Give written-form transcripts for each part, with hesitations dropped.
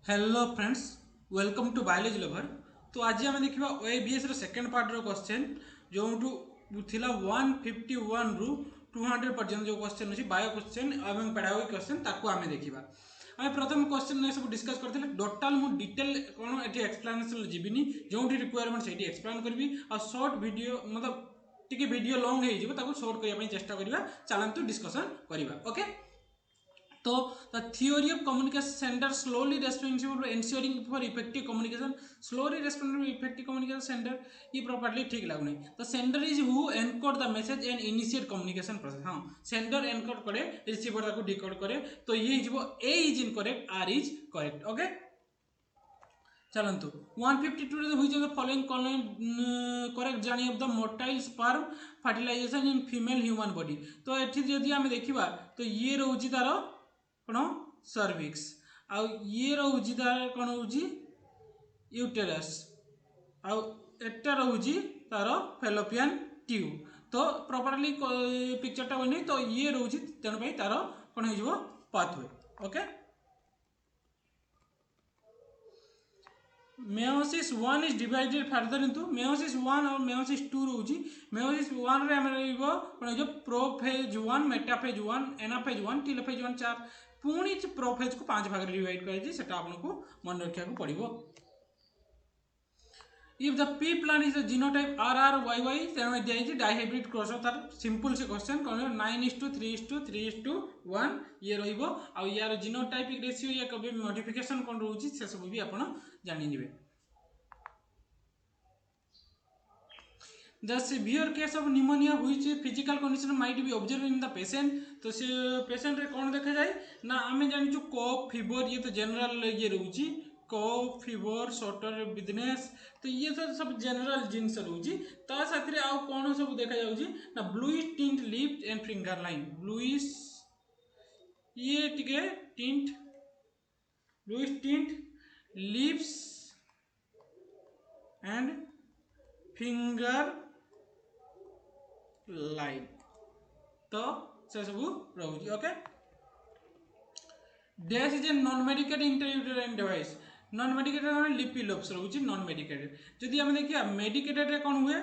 Hello friends, welcome to biology lover. तो आज आम देखा ओएबीएस सेकेंड पार्ट क्वेश्चन जो थिला 151 रु 200 पर्यंत जो क्वेश्चन अच्छी बायो क्वेश्चन और पेडागोगी क्वेश्चन ताकू आम देखा। आम प्रथम क्वेश्चन सब डिस्कस करते टोटाल मुझे डिटेल कौन ये एक्सप्लानेसन जीविनी जो रिक्वायरमेंट से एक्सप्लेन करी आ सर्ट वीडियो मतलब टी वीडियो लंग हो सर्ट करने चेष्टा करवा। चलतु डिस्कसन करवा। ओके, तो the theory of communication center slowly responsible for ensuring for effective communication, slowly responsible for effective communication center ये properly ठीक लगुनी। तो sender is who encode the message and initiate communication process। हाँ, sender encode करे, receiver ताको decode करे। तो ये जो A is incorrect, R is correct। Okay, चलतु 152 which of the following correct जानी of the motile sperm fertilization in female human body। तो एठी जदि आमे देखिबा तो ये रहउची तारो कोन सर्विक्स आ ये रहउची तार कोन होउची यूटेरस आ एटा रहउची तारो फेलोपियन ट्यूब। तो प्रॉपर्ली पिक्चरटा बनी तो ये रहउची तेन भाई तारो कोन हो जिवो pathway. Okay, meiosis 1 is divided further into meiosis 1 और meiosis 2 रोची। meiosis 1 रे हमर रहइबो कोन जो प्रोफेज 1 मेटाफेज 1 एनाफेज 1 टेलोफेज 1 4 पुणी प्रोफेज को 5 भाग रे डिवाइड कराई सेटा आपनको मन रखिया को पड़िबो। if the p plant is a genotype RRYY then दिया है डाइहाइब्रिड क्रॉस तार सिंपल से क्वेश्चन कौन 9:3:3:1 ये रहिबो आ यार जीनोटाइपिक रेशियो या कभी मॉडिफिकेशन कौन रहउची से सब भी आपण जानि निबे। The severe case of pneumonia which physical condition might be observed in the patient। तो से पेशेंट रे कौन देखा जाए ना आमे जानि जो कफ फीवर ये तो जनरल ये रहउची कफ फीवर शॉर्टर विदनेस तो ये सब जनरल जिनस रहउची। ता साथ रे आ कौन सब देखा जाउची ना bluish tint lips and finger line bluish ये टिके tint bluish tint lips and finger line तो से सब रोची। Okay, dash is a non medicated intrauterine device. Non medicated Lippes loops रोची नॉन मेडिकेटेड। जदि हम देखिए मेडिकेटेड रे कौन हुए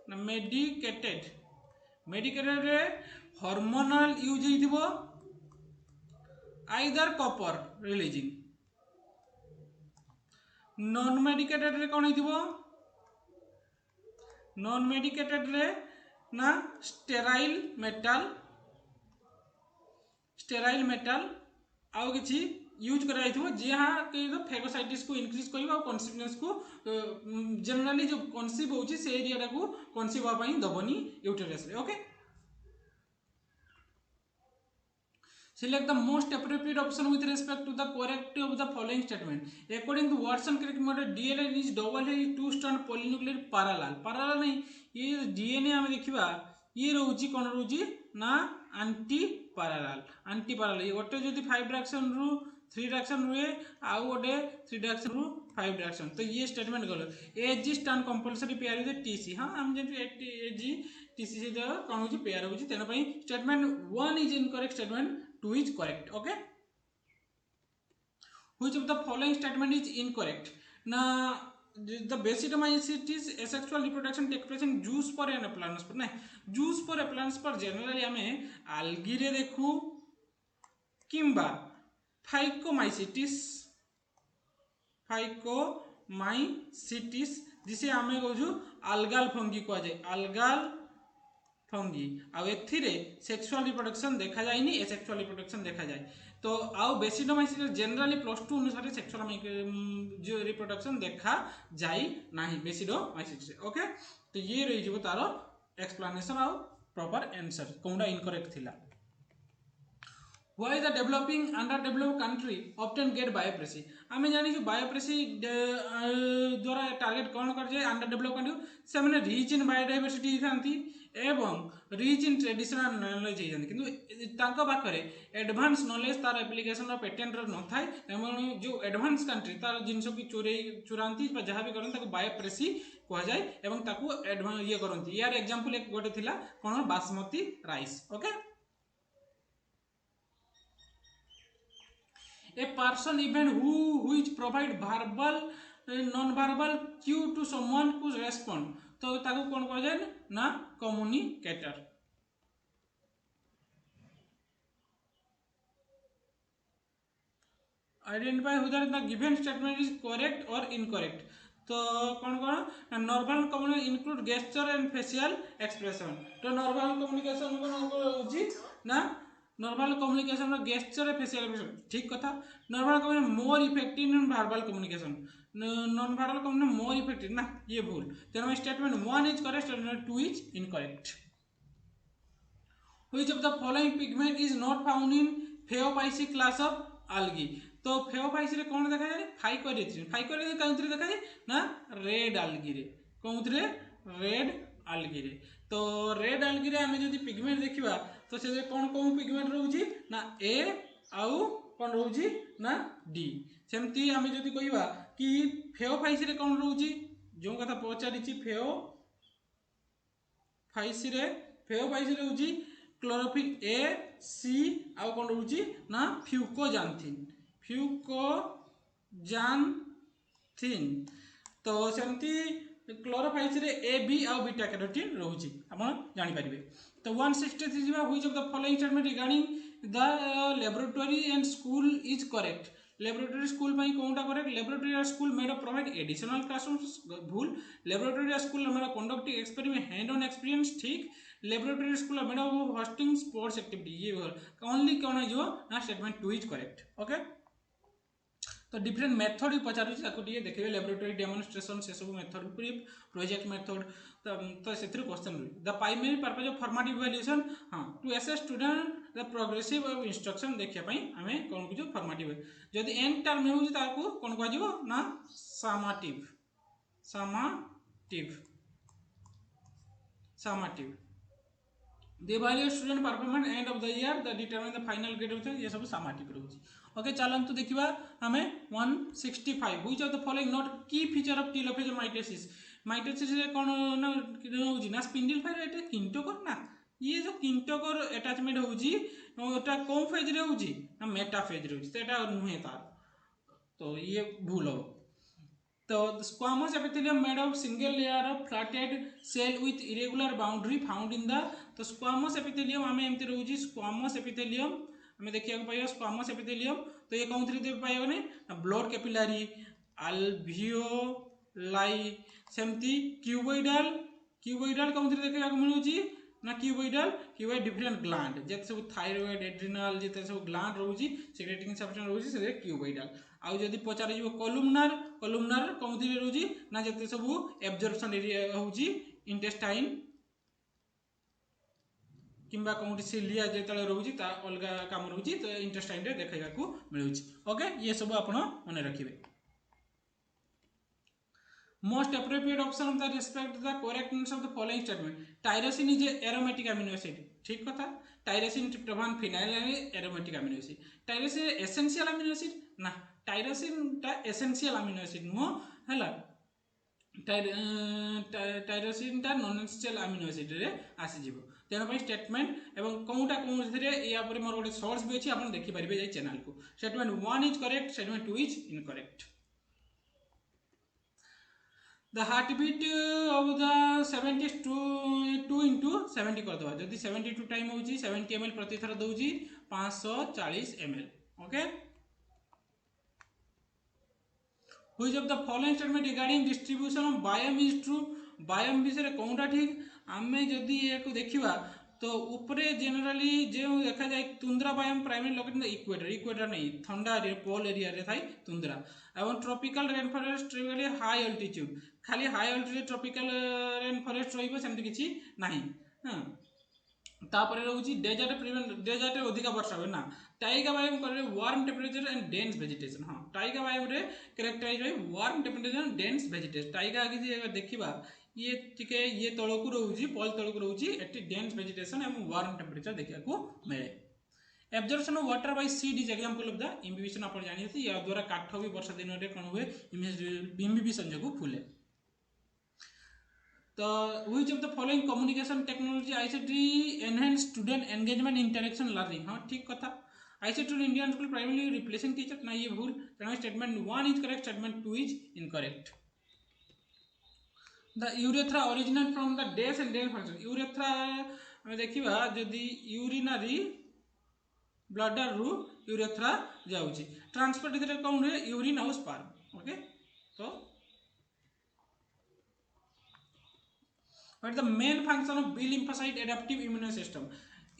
ना मेडिकेटेड मेडिकेटेड रे हार्मोनल यूज होइथिबो either copper releasing. Non medicated रे कौन होइथिबो नॉन मेडिकेटेड रे ना स्टेराइल मेटाल आउ किछि यूज करा जाइथिबो जहाँ कि फेगोसाइटिस को इंक्रीज करबा और कन्सिस्टेंस को जनरली जो कन्सीव होउची से एरिया को कन्सीव होबा पई दबनी यूटेरस रे। Okay, select the most appropriate option with respect to the correct of the following statement according to Watson crick model DNA is double helix two strand polynuclear parallel नहीं ये DNA हमें देखिबा ये रहउची कोन रहउची ना aunty parallel ये गोटे जदि 5 direction रु 3 डायरेक्शन रुए आउ गोटे 3 डायरेक्शन रु 5 डायरेक्शन तो ये स्टेटमेंट गलो AG stand compulsory pair with TC. हाँ हम जे एजी टीसी से कौन होची पेयर होची तेन पई statement 1 is incorrect statement 2 is correct। Okay, which of the following statement is incorrect na the basidomycetes asexual reproduction take place in zoospore and aplanosper ना zoospore aplanosper generally हमें algae रे देखू किंबा फाइकोमाइसिटिस जिसे आमे कहू algal fungi को जाए algal फंगी आउ एथिरे सेक्सुअल रिप्रोडक्शन देखा जाएनी एसेक्सुअल रिप्रोडक्शन देखा जाए। तो आउ बेसिडोमाइसिस जनरली +2 अनुसार सेक्सुअल रिप्रोडक्शन देखा जाए नाही बेसिडोमाइसिस। ओके, तो ये रही जो तारो एक्सप्लेनेशन आउ प्रॉपर आंसर कोनडा इनकरेक्ट थिला। Why the developing underdeveloped country often get biopsy? आमे जानी जो बायोप्रेसी द्वारा टारगेट कौन कर जाए अंडर डेवलप कंट्री से माने रिच इन बायोडाइवर्सिटी थांती एवं रिच इन ट्रेडिशनल नॉलेज होती किंतु तांको पाखरे एडवांस नॉलेज तार एप्लीकेशन और पेटेंट न थाए तेमन जो एडवांस कंट्री तार जिनस की चुरांती जहाँ भी करते बायोप्रेसी कह जाए एवं ताकू एडवांस ये करती यार एग्जांपल एक गोटे थिला कोन basmati rice. Okay, a person event who which provide verbal non verbal cue to someone who respond. तो ताको कौन कह जाए ना communicator. Identify whether the given statement is correct or incorrect। तो कौन कौन normal communication include gesture and facial expression. तो नॉर्मल कम्युनिकेशन कौन होची ना normal communication gesture facial expression ठीक कथा। Normal communication more effective in verbal communication. Non verbal communication more effective ना ये भूल। Tenali statement 1 is correct statement 2 is incorrect. Which of the following pigment is not found in Phaeophyceae class of algae। तो Phaeophyceae रे कौन देखा जाए phycoerythrin. Phycoerythrin कौन देखा जाए ना रेड आल्गी रे कौन रे रेड आल्गी रे। तो रेड आल्गी रे आमे जदी पिगमेंट देखिबा तो से कौन कौन पिगमेंट रहउची ना ए आउ कौन रहउची ना डी। सेमती आमे जदी कहिबा कि Phaeophyceae रे कौन रहउची जो कथा पचारिची Phaeophyceae रे रहउची क्लोरोफिल ए सी आउ कौन रोची ना फ्यूकोजांथिन फ्यूकोजांथिन। तो सेमती क्लोरोफाइस रे ए बी आउ बीटा कैरोटीन रोची आपण जानि परिबे। तो 163 जीवा which of the following statement regarding the laboratory and school is correct. Laboratory school पाई कोनटा करेक्ट लैबोरेटरी और school made of provide additional classrooms भूल। लैबोरेटरी और school made of conducting experiment hand on experience ठीक। Laboratory school made of hosting sports activity ये only कौन है जो ना स्टेटमेंट 2 इज करेक्ट। ओके तो डिफरेंट मेथड भी पचारूँ देखिए लैबोरेटरी डेमोन्स्ट्रेशन से सब मेथड प्रोजेक्ट मेथड तो से क्वेश्चन रही the primary purpose of formative evaluation हाँ to assess student the progressive of instruction देखापी आम कौन कह फॉर्मेटिव जदि एंड टर्म हो कौन कह ना सामाटिव सामाटिव सामाटिव The evaluate student performance end of the year that determine the final grade of ये सब सामाटिक रहुची। ओके चलंतु देखिबा हमें 165 which of the following not key feature of telophase mitosis। Mitosis रे कोन ना होची ना स्पिंडल फाइबर एटा किंटोकोर ना ये जो किंटोकोर अटैचमेंट होची ओटा कोन फेज रे होची ना मेटा फेज रे होची एटा नुहे तार तो ये भूल हो। तो squamous epithelium made of single layer of flattened cell with irregular boundary found in the। तो squamous epithelium आमे एमती रहउची squamous epithelium आमे देखिया को पाइबा squamous epithelium। तो ये कौन थ्री दे पाइबा ने ब्लड कैपिलरी alveoli सेमती क्यूबोइडल क्यूबोइडल कौन थ्री देखिया को मिलुची ना क्यूबोइडल क्यूबोइड डिफरेंट ग्लैंड जेते सब थायराइड एड्रिनल जेते सब ग्लैंड रहउची सेक्रेटिंग सब्सटेंस रहउची से क्यूबोइडल। आउ जदि पचारे जो कलुमनार कलुमनार कौन थी रोजी ना जते सब एब्जॉर्प्शन एरिया होची इंटेस्टाइन किंबा कौन सिलिया जेतले रहउची ता अलगा काम रहउची तो इंटेस्टाइन रे देखैया को मिलुची। ओके ये सब आपण मने रखिबे। Most appropriate option of the respect the correctness of the following statement tyrosine is aromatic amino acid ठीक कथा। Tyrosine tryptophan phenyl aromatic amino acid. Tyrosine essential amino acid ना टायरोसिन टा एसेंशियल अमीनो एसिड नुह हैला tyrosine टा non essential amino acid रे आसी जिवो तेनो पई स्टेटमेंट एवं कोउटा कोन रे या पर मोर गोटे सोर्स भी अछि आपण देखि परिबे जे चैनल को। Statement 1 is correct statement 2 is incorrect. The heartbeat of the 72 into 70 कर दवा जदि 72 टाइम होची 70 ml प्रति थर दउची 540 ml। Okay Which of the following statement regarding distribution of biome is true। biome विषय कोनटा ठीक आमे जदि एको देखिबा तो ऊपरे जनरली जे देखा जाए tundra biome primary located in the equator equator नहीं ठंडा एरिया पोल एरिया रे थाई तुंद्रा एवं ट्रॉपिकल रेन फॉरेस्ट ट्रिवली हाई अल्टीट्यूड खाली high altitude tropical rain forest रहिबो सेमति किछि नाही। हां तापर रहउची डेजर्ट प्रिवेंट डेजर्ट रे अधिक वर्षा हो ना टाइगा बायोम करे warm temperature and dense vegetation. हां टाइगा बायोम रे characterize by warm temperature and dense vegetation. Taiga कि देखिबा ये टिके ये तळकु रहउची पॉल तळकु रहउची एटी डेंस वेजिटेशन एवं वार्म टेम्परेचर देखिया को मिले। Absorption of water by seed is example of the imbibition आपण जानि छी या द्वारा काठ भी वर्षा दिन रे कोन हुए इम्बिबिशन जको फुले। तो which of the following communication technology ICT enhance student engagement interaction learning। हाँ ठीक कथा ICT to Indian school primarily replacing teacher, ना ये भूल, तेणु statement 1 is correct, statement 2 is incorrect. The urethra originate from the dash and drain function. Urethra ଆମେ ଦେଖିବା ଯଦି urinary bladder ରୁ urethra ଯାଉଛି, ट्रांसपोर्ट इधर कौन हुए, यूरिन और स्पर्म. ओके, तो what is the main function of B lymphocyte adaptive immune system?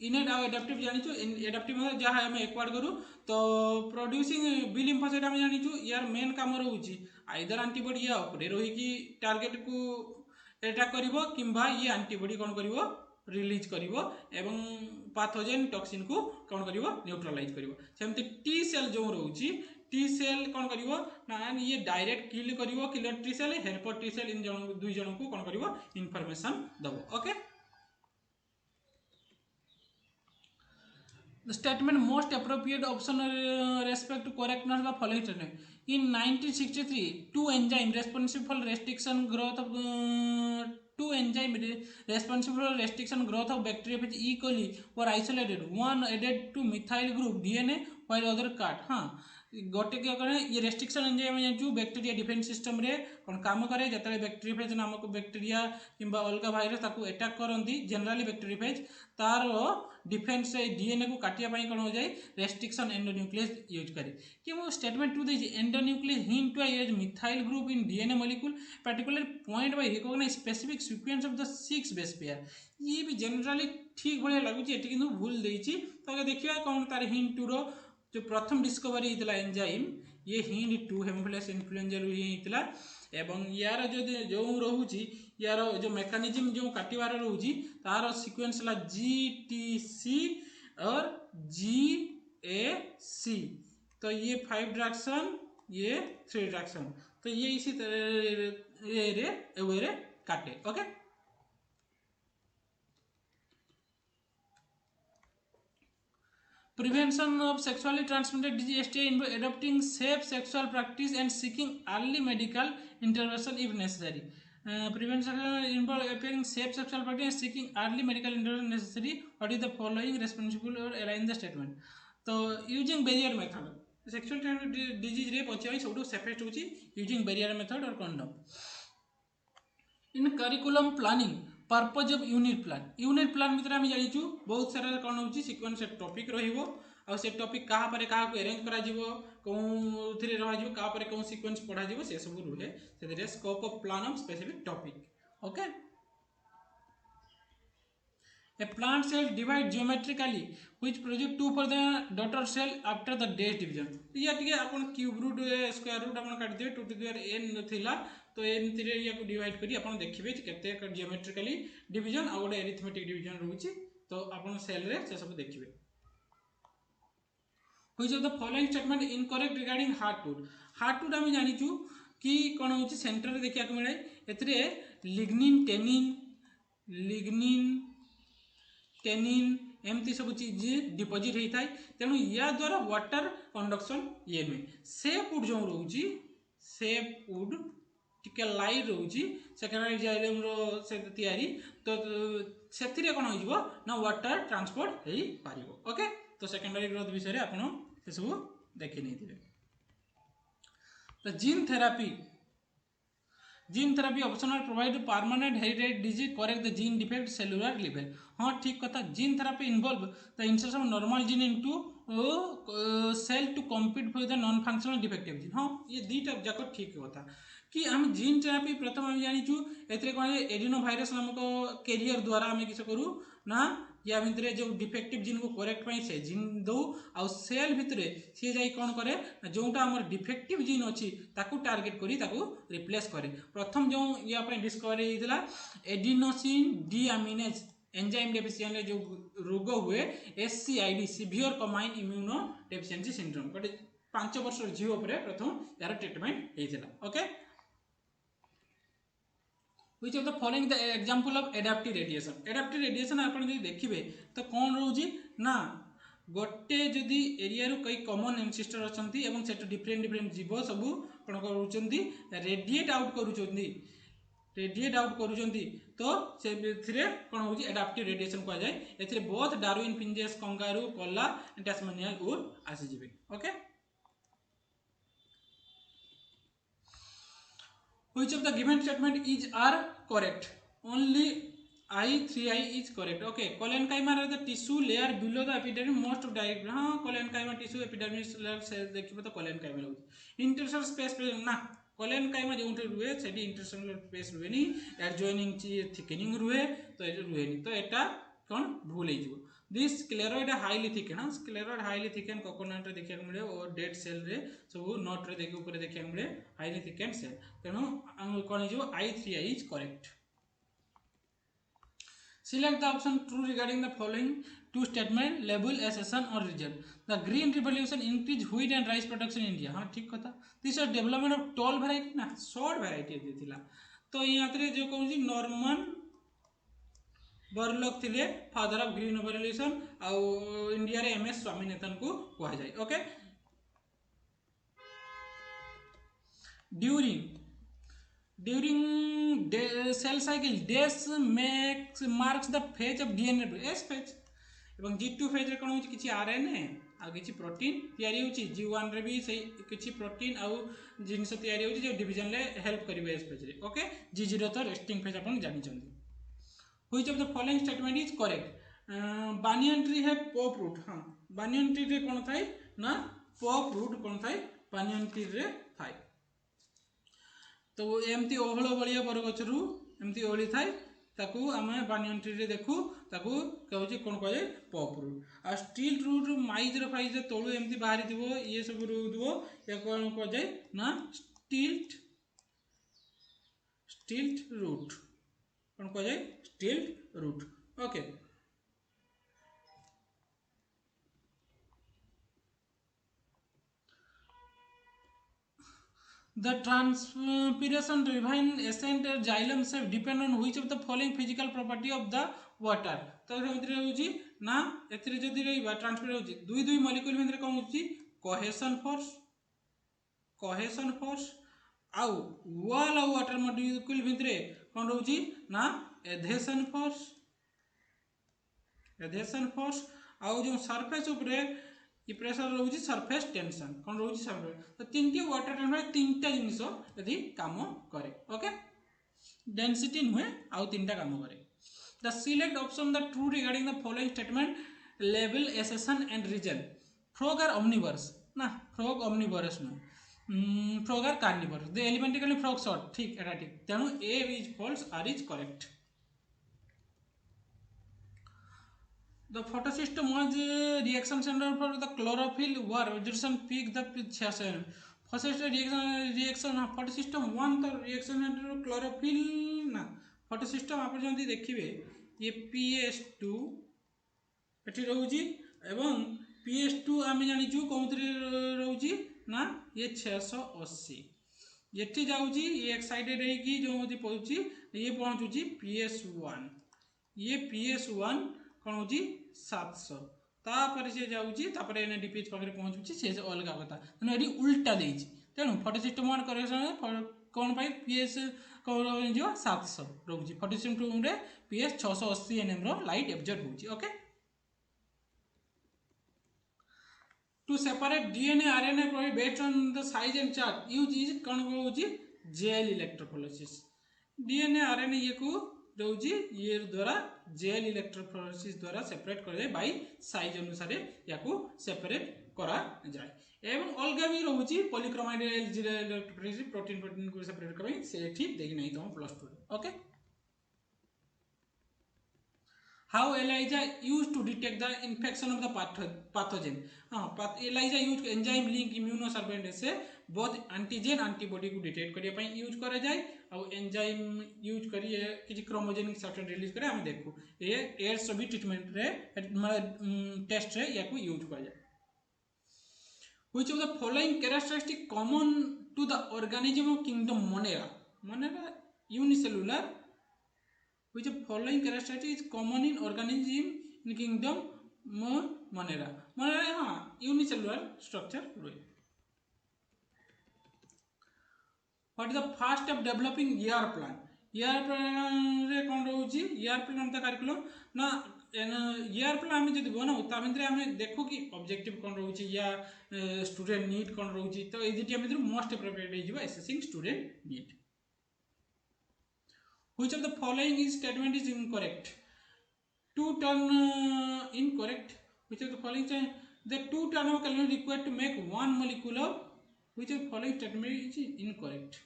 इनेट और एडाप्टिव जानिछु, एडाप्टिव मतलब जहाँ हम एक्वायर करूँ तो प्रोड्यूसिंग बी लिम्फोसाइट हम जानिछु यार मेन काम रहउछि आइदर एंटीबॉडी या ऊपर रही टार्गेट को अटैक करिवो किंबा ये एंटीबॉडी कोन करिवो रिलीज करिवो एवं पैथोजेन टॉक्सिन को कोन करिवो न्यूट्रलाइज करिवो. सेमति टी सेल जो रहउछि, टी सेल कोन करिवो ना ये डायरेक्ट किल करिवो killer T cell, helper T cell इन जन दुई जन को कोन करिवो इंफॉर्मेशन दबो. Okay, the statement most appropriate option respect to correctness of the following statement. In 1963, two enzymes responsible for restriction growth of bacteriophage E. coli were isolated. One added to methyl group DNA while other cut. हाँ, गोटे क्या करे ये restriction enzyme जानचु bacteria defence system रे कोन काम करे जतले बैक्टीरियोफेज नामक बैक्टीरिया किंबा अलगा भाइरस ताकू अटैक करंती जनरली बैक्टीरियोफेज तार डिफेंस डीएनए को काटिया पई कोन हो जाय रेस्ट्रिक्शन एंडोन्यूक्लियस यूज करे कि मो स्टेटमेंट 2 देछि endonuclease hint to use methyl group in DNA molecule particular point by recognize specific sequence of the 6 base pair. ये भी जनरली ठीक भले लागुची एटी किंतु भूल देछि तो देखिया कोन तार हिंट 2 रो जो प्रथम डिस्कवरी होता एंजाइम ये हिंट 2 हेमोफिलस इन्फ्लुएंजा रु होता एवं यार जो रोचे यार जो मेकानिज्म जो काटिबार रोचे तार सीक्वेंस है GTC और GAC. तो ये 5 डायरेक्शन ये 3 डायरेक्शन तो ये इसी तरह वे काटे. Okay, prevention of sexually transmitted disease STI involves adopting safe sexual practice and seeking early medical intervention if necessary. Prevention involves appearing safe sexual practice and seeking early medical intervention necessary. What is the following responsible or align the statement? So using barrier method sexual transmitted disease रे बचाई सबटू safest होची using barrier method or condom. In curriculum planning purpose of unit plan भितर आम जाचु बहुत सारा कौन हो sequence topic रहिबो आ से टॉपिक कहा पर कहा को अरेंज करा जिवो कोथिरे रहा जिवो कहा पर कोन सीक्वेंस पढ़ा जिवो से सब रुहे से scope of plan of specific topic. Okay, a plant cell divide geometrically which produce 2 for the daughter cell after the dash division. या टिके अपन क्यूब रूट स्क्वायर रूट अपन काट दिए 2 to the power n थिला तो एमती रे या को डिवाइड करी अपन देखिबे केते जियोमेट्रिकली डिवीजन आ गोटे एरिथमेटिक डिवीजन रहउची तो अपन सेल रे से सब देखिबे. Which of the following statement incorrect regarding heartwood हम जानिचु कि कोन होची सेंटर रे देखिया को मिले एतरे लिग्निन टेनिन एमती सब चीज डिपोजिट होता है तेणु या द्वारा वाटर कंडक्शन ये नुहे. सेपवुड जो रोची सेपवुड टिके लाइट रोची सेकेंडरी जाइलम रो से तयारी तो सेथिरे कोन होइबो ना वाटर ट्रांसपोर्ट हेई पारिबो. ओके, तो सेकेंडरी ग्रोथ विषय रे आपण से सब देखि नै थिले. तो gene therapy optional provide permanent heritage disease correct the gene defect cellular level. हाँ ठीक कथा, gene therapy involve the insertion of normal gene into cell to compete with the non functional defective gene. हाँ ये दुईटा जाक ठीक कथा कि आम जीन थेरापी प्रथम आम जाचु ए कौन एडिनो भाइरस नामक कैरियर द्वारा आम किस करूँ ना या भितर जो डिफेक्टिव जीन को करेक्ट से जीन दौ आ सेल भितर सी जा कौन करे जोटा आम डिफेक्टिव जीन अच्छी ताकू टार्गेट करी ताकू रिप्लेस करे. प्रथम जो या डिस्कवरी होता एडिनोसिन डीअमीनेज एंजाइम डेफिशिएंसी जो रोग हुए SCID severe combined immuno deficiency syndrome गोटे 5 वर्ष झील प्रथम यार ट्रिटमेंट होता. Okay, which of the following the example of adaptive radiation आप देखिए तो कौन रोजी ना गोटे जदि एरिया रू कई कॉमन एंसेस्टर अच्छी और से डिफरेंट जीव सब कौन कर रेडिएट आउट करूँ रेडिएट आउट करूछंती तो से भितरे कोन होची एडाप्टिव रेडिएशन कह जाय एथिरे both Darwin finches kangaroo koala and Tasmanian उर आसी जिवे okay which of the given statement is are correct only I3I is correct okay collenchyma are the tissue layer below the epidermis most of direct हाँ collenchyma tissue epidermis layer से देखिबे तो collenchyma रहउछि interstitial space ना collenchyma जोंठे रुहे सेठी interstitial space रुहे नी adjoining thickening रुहे तो एटा रुहे नी तो एटा कोन भूल हे जिवो this scleroid highly thicken हाँ scleroid highly thicken coconut रे देखिया मिले और डेड सेल रे सब नट रे देखि ऊपर देखिया मिले हाईली थिकन सेल तेनु कोन हे जिवो I3I is correct Select the option true regarding the following two statements: label, assertion, or result. The green revolution increased wheat and rice production in India. हाँ ठीक कथा. This was development of tall variety ना short variety दिथिला. तो यहाँ तेरे जो कौन सी Norman बर्लॉक थिले फादर ऑफ ग्रीन रेवोल्यूशन आउ इंडिया रे MS स्वामीनाथन को कहा जाए. Okay during cell cycle dash marks the phase of DNA S phase এবং G2 phase रे कोन होची किछि RNA आ किछि प्रोटीन तयारी होची G1 रे भी से किछि प्रोटीन आ जिंस तयारी होची जे डिवीजन ले हेल्प करिवे S phase रे ओके G0 तो रेस्टिंग phase अपन जानि चंदी which of the following statement is correct banyan tree है पॉप रूट हां बानियन ट्री रे कोन थाई ना पॉप रूट कोन थाई बानियन ट्री रे थाई तो एमती ओहल बलिया बरगछरू एमती ओहली थाए ताकू आमे बानियन ट्री रे देखू ताकू कहउची कोन कहे पॉप रूट आ स्टील रूट माइज रे फाइज तळु एमती बाहरी दिबो ये सब रुदबो या कोन कह जाय ना स्टिल्ट रूट कोन कह जाय stilt root okay The transpiration ravine ascent xylem shape depend on which of the following physical property of the water तो एथिरे होची ना एथिरे जदी रहइबा ट्रांसफर होची दुई दुई मॉलिक्यूल भितरे कोन होची कोहेशन फोर्स आउ वॉल आउ वाटर मॉलिक्यूल भितरे कोन होची ना एधेशन फोर्स आउ जो सरफेस ऊपरे ये प्रेशर रोची सरफेस टेंशन कौन रोची सरफेस तो तीन वाटर टेम्परेचर तीनटा जिनिस यदि काम करे ओके डेंसिटी नुहे आउ तीनटा काम करे the select option the true regarding the following statement level assertion and result frog are omnivorous ना फ्रॉग ओमनिवरस नु फ्रॉग आर कार्निवरस द एलिमेंटिकली फ्रॉग शॉर्ट ठीक एटा ठीक तेनु A is false R is correct The photosystem was reaction center for the chlorophyll war reduction peak the photosystem photosystem one तो reaction center chlorophyll ना photosystem आप जल्दी देखिए ये PS2 एठी रहउची एवं PS2 आमे जानि छु कोमतरी रहउची ना ये 680 एठी जाउची ये एक्साइटेड है कि जो होती पहुंची ये पहुंचुची PS1 ये PS1 कौन होची 700 तापर से जाउची तापर एने डीपीएच पाखरे पहुंचुची से अलग कथा तने एडी उल्टा देइची तेनु फोटोसिस्टम वन करेक्शन कोन पाई पीएस कोन जो 700 रहउची फोटोसिस्टम रे पीएस 680 एनएम रो लाइट एब्जॉर्ब होची okay to separate DNA RNA based on the size and chart use is कोन होची जेल इलेक्ट्रोफोरेसिस डीएनए आरएनए ये को रोजी ये द्वारा जेल इलेक्ट्रोफोरेसिस द्वारा सेपरेट कर जाए बाय साइज अनुसार याकू सेपरेट करा जाए एवं अलग भी रोची पॉलीक्रोमाइड इलेक्ट्रोफोरेसिस प्रोटीन को सेपरेट करबे से ठीक देखि नहीं तो +2 okay how ELISA use to detect the infection of the pathogen हां ELISA use enzyme link immunosurveillance से बोथ एंटीजन एंटीबॉडी को डिटेक्ट करिया पई यूज करा जाए और एंजाइम यूज करिए किछि क्रोमोजेनिक सब्सटेंस रिलीज करे हम देखू ये एड्स भी ट्रीटमेंट रे टेस्ट रे याकू यूज करा जाए which of the following characteristic common to the organism of kingdom Monera unicellular which of following characteristic is common in organism in kingdom Monera हाँ unicellular structure रहे what is the first step developing year plant ER plan रे कौन रोचे ER plan ता curriculum ना ER plan आम जब बनाऊ ता भितर आम देखू कि ऑब्जेक्टिव कौन रोचे या स्टूडेंट नीड कौन रोचे तो ये दुटी भितर मोस्ट एप्रोप्रिएट हो assessing student need which of the following is statement is incorrect two ton incorrect which of the following the 2 ton of calorie required to make 1 molecule of which of the following statement is incorrect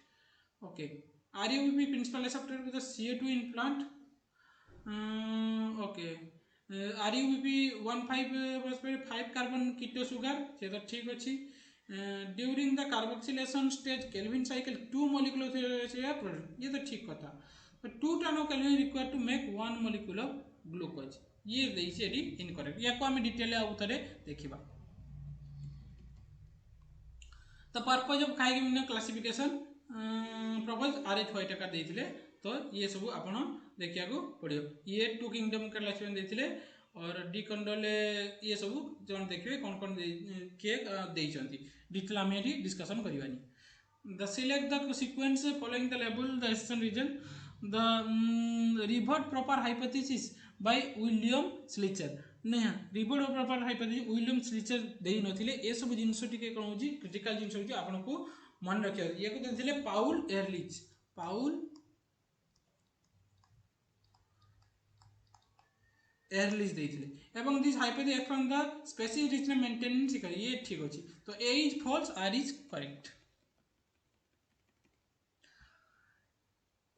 okay RUBP principal accepted with the CO2 in plant okay RUBP 15 carbon keto sugar से तो ठीक अच्छी during the carboxylation stage Kelvin cycle 2 molecules product ये तो ठीक कथा तो 2 ton of calorie required to make 1 molecule of glucose ये देती इनकरेक्ट या आम डिटेल आउ थे देखा तो पर्पज ऑफ खाइक क्लासिफिकेशन प्रपोज RH व्हाइट आकार देते तो ये सब आप देखा पड़ो ये 2 किंगडम क्लासिफिकेशन देते और डी कंडल ये सब जो देखिए कौन कौन किए डिटेल आम ये डिस्कसन करवानी the select the sequence following the label the assertion reason the rivet popper hypothesis by William Slichter नहीं rivet popper hypothesis William Slichter देई नथिले ए सब जिंस टिके कोन होजी क्रिटिकल जिंस होजी आपनको मन रखियो ये को देथिले पाउल एरलिच देथिले एवं this hypothesis from the species richness maintenance ये ठीक अछि तो A is false R is correct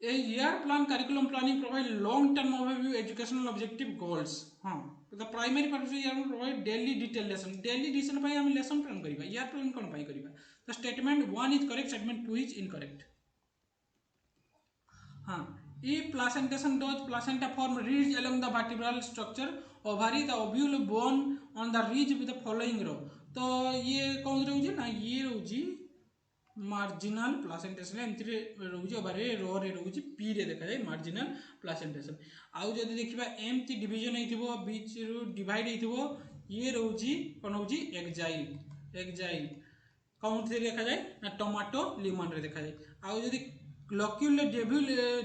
A year plan curriculum planning provide long term overview educational objective goals हाँ the primary purpose year provide daily detail lesson पाई हम lesson plan करिबा year plan कोन पाई करिबा the statement 1 is correct statement 2 is incorrect हाँ if placentation does placenta form ridge along the vertebral structure ovary the ovule bone on the ridge with the following row तो ये कौन रहउजी ना ये रहउजी marginal placentation एमती रोचे ओभारे रो रे रोचे पी रे देखा जाए मार्जिनल प्लासेंटेशन आउ जदि देखिबा एमती डिवीजन हेतिबो बीच रु डिवाइड हेतिबो ये रोची कोन होची एक्जाइल कौन देखा जाए ना टमाटो लिमन रे देखा जाए आउ जदि लक्यूल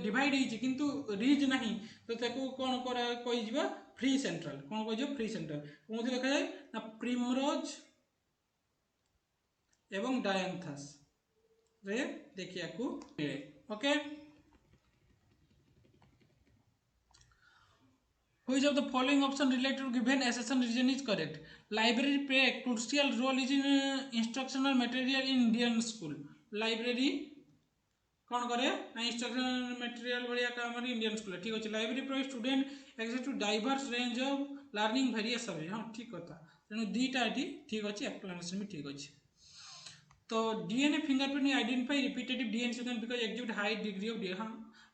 डिवाइड हेछि किंतु रिज नाही तो ताको कोन करा कहि जिबा फ्री सेंट्रल कोन कहि जिबा फ्री सेंट्रल कोन देखा जाए ना प्रिमरोज एवं डायंथस रे देखिया को मिले okay which of the following option related to given assertion reason is correct library play a crucial role is in instructional material in Indian school library कौन करे ना इंस्ट्रक्शनल मटेरियल बढ़िया काम इंडियन स्कूल ठीक अच्छे library provide student access to diverse range of learning various subject हाँ ठीक कथा तेणु दुईटा ठीक अच्छे एक्सप्लेनेशन भी ठीक अच्छे तो DNA fingerprint identify repetitive DNA sequence because exhibit high degree of हाँ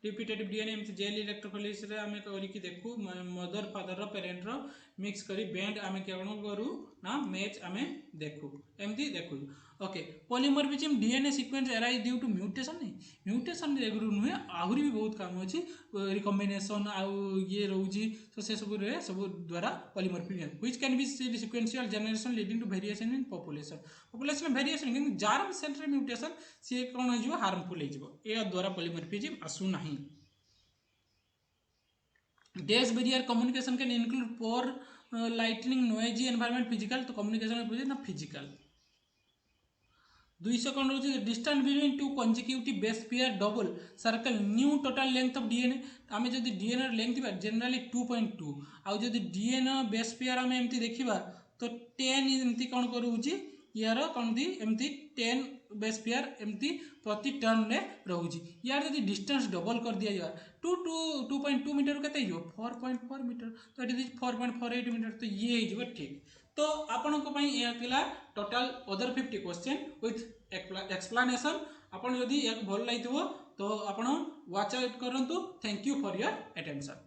रिपीटेटिव DNA एमती जेल इलेक्ट्रोफोरेंसिस रे आमे करिकि देखु मदर फादर रो पेरेंट रो मिक्स करी बैंड आमे केवण करू ना मैच आमे देखु एमती देखु okay polymorphism DNA sequence arise due to mutation नहीं म्यूटेशन एगुरु नुहे आहुरी भी बहुत काम अछि रिकॉम्बिनेशन आउ ये रहउजी तो से सब रे सब द्वारा polymorphism which can be sequential generation leading to variation in population variation किंतु जार्म सेल रे म्यूटेशन से कोन हो जिवो हार्मफुल हो जिवो ए द्वारा पॉलीमॉर्फिज्म आसु नाही dash barrier communication can include poor lighting noisy environment physical तो कम्युनिकेशन बुझे ना फिजिकल 200 कौन रोचे distance between two consecutive base pair double circle new total length of DNA आमे जदी डीएनए लेंथ बा जनरली 2.2 आउ जदी डीएनए बेस पेयर आमे एमती देखिबा तो 10 एमती कौन करूची यार कौन दी एमती 10 बेस पेयर एमती प्रति टर्न रे रहउची यार जदी डिस्टेंस डबल कर दिया जा 2.2 मीटर केते जो 4.4 मीटर तो एटी 4.48 मीटर तो ये हे जो ठीक तो आपण को पई यह थिला total other 50 question with explanation आपण यदि एक भल लागितबो तो आपण वाच आउट करंतु thank you for your attention.